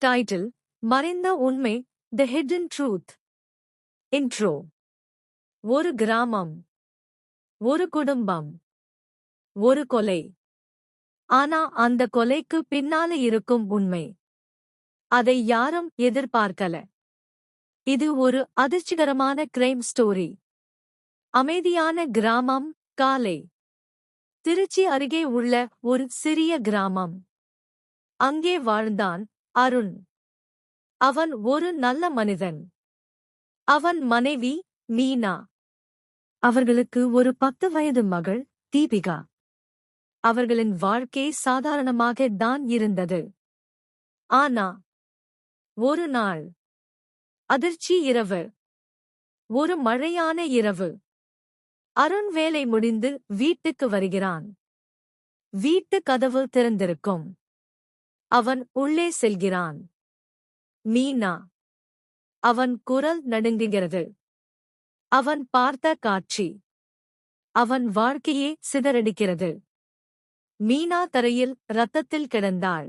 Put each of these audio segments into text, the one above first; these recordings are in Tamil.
டைட்டில் மறைந்த உண்மை தி ஹிடன் ட்ரூத். இன்ட்ரோ. ஒரு கிராமம், ஒரு குடும்பம், ஒரு கொலை. ஆனா அந்த கொலைக்கு பின்னால இருக்கும் உண்மை, அதை யாரும் எதிர்பார்க்கல. இது ஒரு அதிர்ச்சிகரமான கிரைம் ஸ்டோரி. அமைதியான கிராமம். காலை. திருச்சி அருகே உள்ள ஒரு சிறிய கிராமம். அங்கே வாழ்ந்தான் அருண். அவன் ஒரு நல்ல மனிதன். அவன் மனைவி மீனா. அவர்களுக்கு ஒரு 10 வயது மகள் தீபிகா. அவர்களின் வாழ்க்கை சாதாரணமாக தான் இருந்தது. ஆனா ஒரு நாள், அதிர்ச்சி இரவு. ஒரு மழையான இரவு. அருண் வேலை முடிந்து வீட்டுக்கு வருகிறான். வீட்டு கதவு திறந்திருக்கும். அவன் உள்ளே செல்கிறான். மீனா. அவன் குரல் நடுங்குகிறது. அவன் பார்த்த காட்சி அவன் வாழ்க்கையே சிதறடிக்கிறது. மீனா தரையில் இரத்தத்தில் கிடந்தாள்.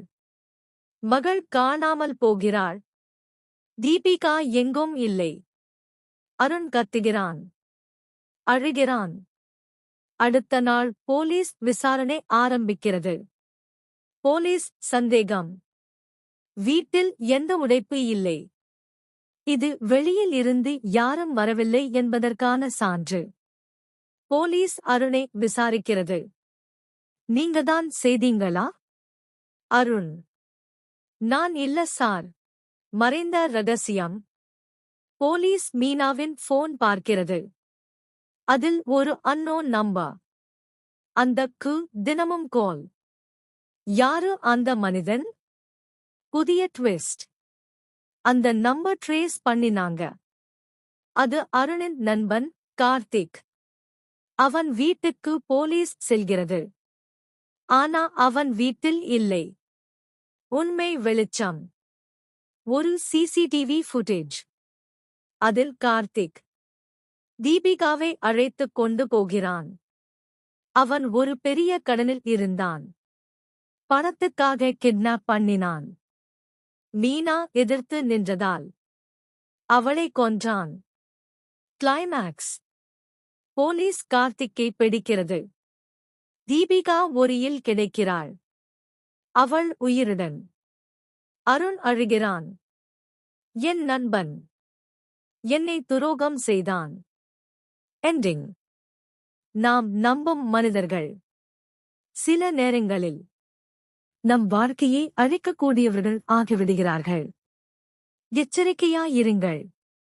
மகள் காணாமல் போகிறாள். தீபிகா எங்கும் இல்லை. அருண் கத்துகிறான், அழுகிறான். அடுத்த நாள் போலீஸ் விசாரணை ஆரம்பிக்கிறது. போலீஸ் சந்தேகம். வீட்டில் எந்த உடைப்பு இல்லை. இது வெளியில் இருந்து யாரும் வரவில்லை என்பதற்கான சான்று. போலீஸ் அருணை விசாரிக்கிறது. நீங்கதான் செய்தீங்களா? அருண்: நான் இல்ல சார். மறைந்த ரகசியம். போலீஸ் மீனாவின் போன் பார்க்கிறது. அதில் ஒரு அன்னோன் நம்பர். அந்தக்கு தினமும் கால். யாரு அந்த மனிதன்? புதிய ட்விஸ்ட். அந்த நம்பர் ட்ரேஸ் பண்ணினாங்க. அது அருணின் நண்பன் கார்த்திக். அவன் வீட்டுக்கு போலீஸ் செல்கிறது. ஆனா அவன் வீட்டில் இல்லை. உண்மை வெளிச்சம். ஒரு சிசிடிவி ஃபுட்டேஜ். அதில் கார்த்திக் தீபிகாவை அழைத்துக் கொண்டு போகிறான். அவன் ஒரு பெரிய கடனில் இருந்தான். பணத்துக்காக கிட்னாப் பண்ணினான். மீனா எதிர்த்து நின்றதால் அவளை கொன்றான். கிளைமாக்ஸ். போலீஸ் கார்த்திக்கை பிடிக்கிறது. தீபிகா ஒரியில் கிடைக்கிறாள். அவள் உயிருடன். அருண் அழுகிறான். என் நண்பன் என்னை துரோகம் செய்தான். எண்டிங். நாம் நம்பும் மனிதர்கள் சில நேரங்களில் நம் வாழ்க்கையை அழிக்கக்கூடியவர்கள் ஆகிவிடுகிறார்கள். எச்சரிக்கையாயிருங்கள்.